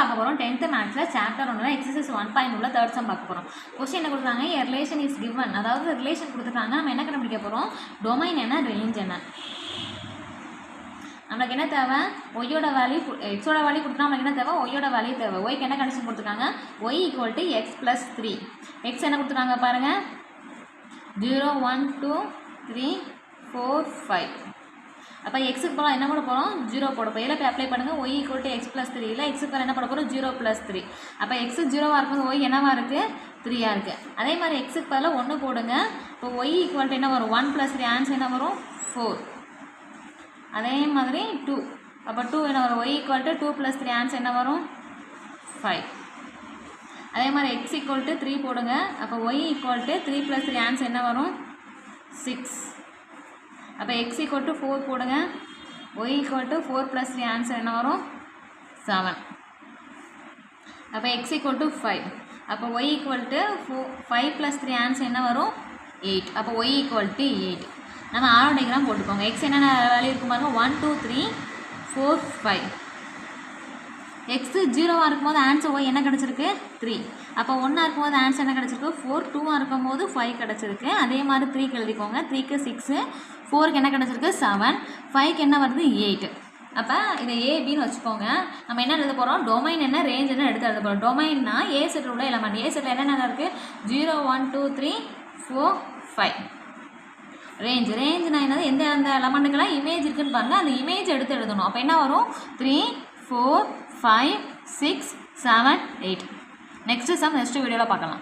பார்க்க போகிறோம் 10th மேத்ஸில் சாப்டர் 1 எக்ஸசைஸ் 1.1 தேர்ட் சம் பார்க்க போகிறோம். கொஸ்டின் என்ன கொடுத்தாங்க, எ ரிலேஷன் இஸ் கிவன், அதாவது ரிலேஷன் கொடுத்துருக்காங்க. நம்ம என்ன கண்டுபிடிக்க போகிறோம், டொமைன் என்ன, ரேஞ்ச் என்ன. நம்மளுக்கு என்ன தேவை, ஒய்யோட வேல்யூ, எக்ஸோட வேல்யூ கொடுத்தா நம்மளுக்கு என்ன தேவை, ஒய்யோட வேல்யூ தேவை. ஒய்க்கு என்ன கண்டிஷன் கொடுத்துருக்காங்க, y equal to x plus 3. X என்ன கொடுத்துருக்காங்க பாருங்கள், 0 1 2 3 4 5. அப்போ எக்ஸுக்கு போகலாம் என்ன போட போகிறோம், 0 போட போகிறோம். இதில் போய் அப்ளை பண்ணுங்கள். Y equal to x plus 3 இல்லை எக்ஸுக்கு என்ன போட போகிறோம், 0 + 3. அப்போ எக்ஸு 0வாக இருக்கும்போது ஒய் என்னவாக இருக்குது, 3ஆக இருக்குது. அதே மாதிரி எக்ஸுக்கு பதில் 1 போடுங்க. இப்போ ஒய் ஈக்குவல் டு என்ன வரும், 1 + 3 ஆன்சர் என்ன வரும், 4. அதே மாதிரி 2. அப்போ 2 என்ன வரும், ஒய் ஈக்குவல் டு 2 + 3 ஆன்சர் என்ன வரும், 5. அதே மாதிரி எக்ஸ் ஈக்குவல் டு 3 போடுங்க. அப்போ ஒய் ஈக்குவல் டு 3 + 3 ஆன்சர் என்ன வரும், 6. அப்போ எக்ஸ் ஈக்குவல் டு 4 போடுங்க. ஒய் ஈக்குவல் டு 4 + 3 ஆன்சர் என்ன வரும், 7. அப்போ எக்ஸ் ஈக்குவல் டு 5. அப்போ ஒய் ஈக்குவல் டு 5 + 3 ஆன்சர் என்ன வரும், 8. அப்போ ஒய் ஈக்குவல் டு 8. நம்ம ஆரோ டயக்ராம் போட்டுக்கோங்க. எக்ஸ் என்னென்ன வேல்யூ இருக்கும் பாருங்க, 1 2 3 4 5. எக்ஸு 0வாக இருக்கும்போது ஆன்சர் ஒய் என்ன கிடச்சிருக்கு, 3. அப்போ 1ஆக இருக்கும்போது ஆன்சர் என்ன கிடச்சிருக்கு, 4. 2ஆக இருக்கும்போது 5 கிடச்சிருக்கு. அதே மாதிரி 3க்கு எழுதிக்கோங்க. 3க்கு 6, 4க்கு என்ன கிடச்சிருக்கு, 7, 5க்கு என்ன வருது, 8. அப்போ இதை ஏபின்னு வச்சுக்கோங்க. நம்ம என்ன எழுத போகிறோம், டொமைன் என்ன, ரேஞ்ச் என்ன எடுத்து எழுத போகிறோம். டொமைன்னா ஏ செட்டில் உள்ள எலமெண்ட். ஏ செட்டில் என்னென்ன இருக்குது, 0 1 2 3 4 5. ரேஞ்சுனா என்னது, எந்த எலமெண்ட்டுக்கெல்லாம் இமேஜ் இருக்குன்னு பாருங்கள், அந்த இமேஜ் எடுத்து எழுதணும். அப்போ என்ன வரும், 3 4 5 6 7 8. நெக்ஸ்ட் சம் நெக்ஸ்ட் வீடியோவில் பார்க்கலாம்.